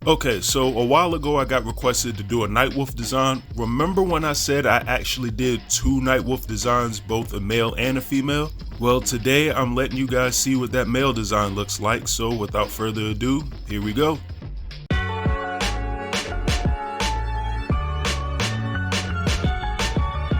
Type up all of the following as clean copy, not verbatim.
Okay, so a while ago I got requested to do a Nightwolf design. Remember when I said I actually did 2 Nightwolf designs, both a male and a female? Well, today I'm letting you guys see what that male design looks like, so without further ado, here we go.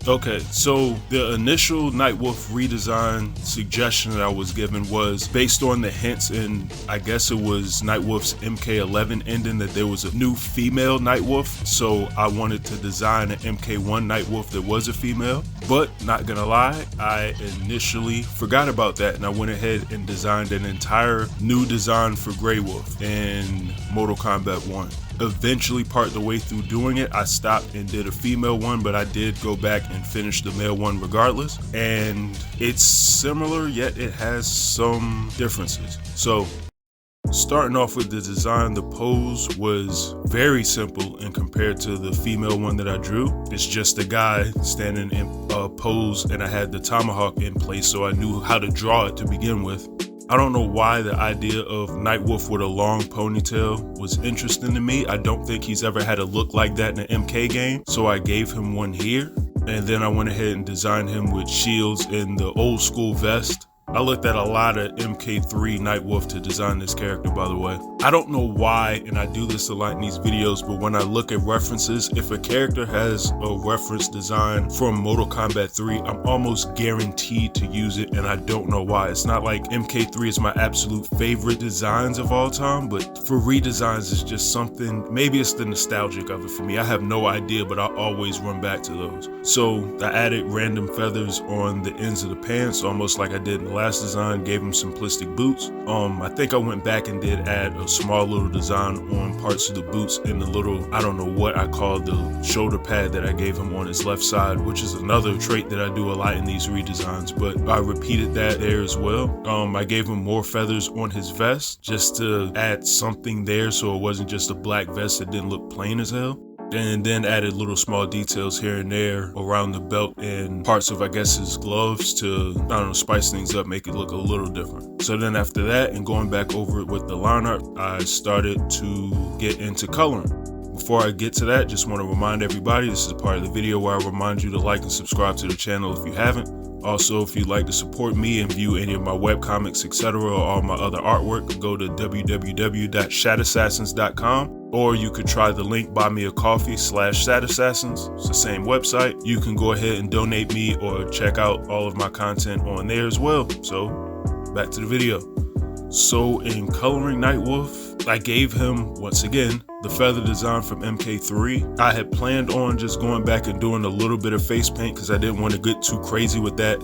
Okay, so the initial Nightwolf redesign suggestion that I was given was based on the hints in, I guess it was Nightwolf's MK1 ending, that there was a new female Nightwolf, so I wanted to design an MK1 Nightwolf that was a female. But not gonna lie, I initially forgot about that and I went ahead and designed an entire new design for Grey Wolf in Mortal Kombat 1. Eventually, part of the way through doing it, I stopped and did a female one, but I did go back and finish the male one regardless. And it's similar, yet it has some differences. So, starting off with the design, the pose was very simple and compared to the female one that I drew. It's just a guy standing in a pose, and I had the tomahawk in place, so I knew how to draw it to begin with. I don't know why the idea of Nightwolf with a long ponytail was interesting to me. I don't think he's ever had a look like that in an MK game, so I gave him one here. And then I went ahead and designed him with shields and the old school vest. I looked at a lot of MK3 Nightwolf to design this character, by the way. I don't know why, and I do this a lot in these videos, but when I look at references, if a character has a reference design from Mortal Kombat 3, I'm almost guaranteed to use it, and I don't know why. It's not like MK3 is my absolute favorite designs of all time, but for redesigns, it's just something, maybe it's the nostalgic of it for me. I have no idea, but I always run back to those. So I added random feathers on the ends of the pants, almost like I did in the last design, gave him simplistic boots. I think I went back and did add a small little design on parts of the boots and the little, I don't know what I call the shoulder pad that I gave him on his left side, which is another trait that I do a lot in these redesigns, but I repeated that there as well. I gave him more feathers on his vest just to add something there so it wasn't just a black vest that didn't look plain as hell. And then added little small details here and there around the belt and parts of, I guess, his gloves to, I don't know, spice things up, make it look a little different. So then after that, and going back over it with the line art, I started to get into coloring. Before I get to that, just want to remind everybody, this is a part of the video where I remind you to like and subscribe to the channel if you haven't. Also, if you'd like to support me and view any of my webcomics, etc., or all my other artwork, go to www.shadassassins.com. Or you could try the link buy me a coffee/SatAssassins. It's the same website. You can go ahead and donate me or check out all of my content on there as well. So back to the video. So in coloring Nightwolf, I gave him, once again, the feather design from MK3. I had planned on just going back and doing a little bit of face paint because I didn't want to get too crazy with that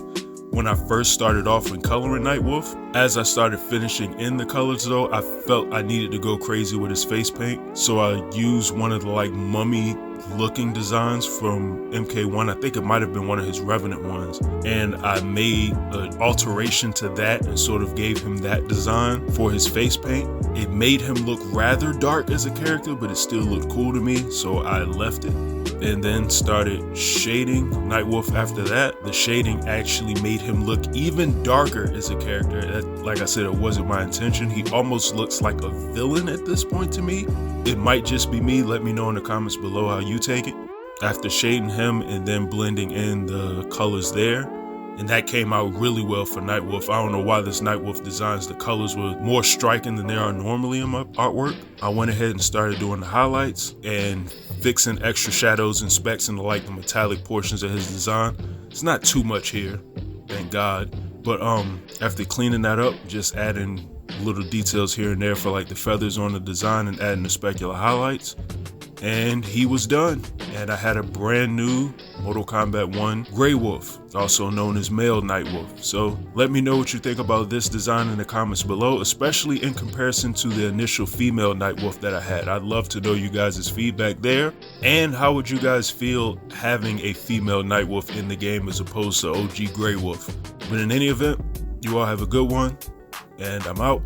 when I first started off in coloring Nightwolf. As I started finishing in the colors though, I felt I needed to go crazy with his face paint. So I used one of the like mummy looking designs from MK1. I think it might have been one of his Revenant ones. And I made an alteration to that and sort of gave him that design for his face paint. It made him look rather dark as a character, but it still looked cool to me, so I left it. And then started shading Nightwolf after that. The shading actually made him look even darker as a character. Like I said, it wasn't my intention. He almost looks like a villain at this point to me. It might just be me. Let me know in the comments below how you take it. After shading him and then blending in the colors there, and that came out really well for Nightwolf. I don't know why this Nightwolf designs, the colors were more striking than they are normally in my artwork. I went ahead and started doing the highlights and fixing extra shadows and specks into like the metallic portions of his design. It's not too much here, thank God. But after cleaning that up, just adding little details here and there for like the feathers on the design and adding the specular highlights. And he was done. And I had a brand new Mortal Kombat 1 Grey Wolf, also known as male Nightwolf. So let me know what you think about this design in the comments below, especially in comparison to the initial female Nightwolf that I had. I'd love to know you guys' feedback there. And how would you guys feel having a female Nightwolf in the game as opposed to OG Grey Wolf? But in any event, you all have a good one, and I'm out.